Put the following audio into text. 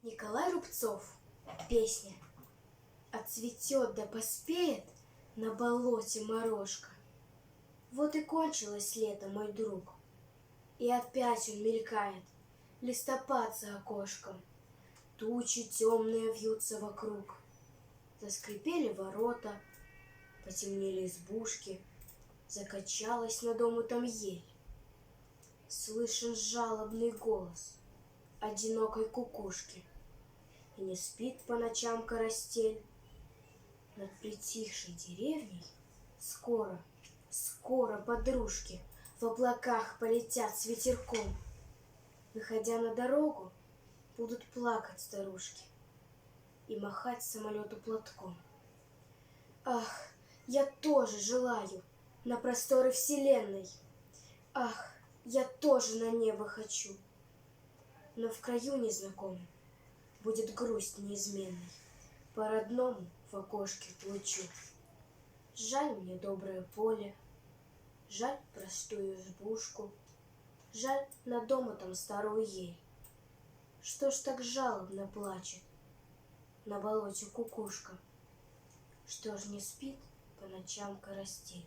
Николай Рубцов. Песня. Отцветет да поспеет на болоте морожка. Вот и кончилось лето, мой друг. И опять он мелькает, листопад за окошком. Тучи темные вьются вокруг. Заскрипели ворота, потемнели избушки. Закачалась над омутом ель. Слышен жалобный голос одинокой кукушки. И не спит по ночам карастель. Над притихшей деревней скоро, скоро подружки в облаках полетят с ветерком. Выходя на дорогу, будут плакать старушки и махать самолету платком. Ах, я тоже желаю на просторы вселенной. Ах, я тоже на небо хочу. Но в краю незнакомом будет грусть неизменной по родному в окошке лучу. Жаль мне доброе поле, жаль простую избушку, жаль над домотом старую ель. Что ж так жалобно плачет на болоте кукушка? Что ж не спит по ночам карастель?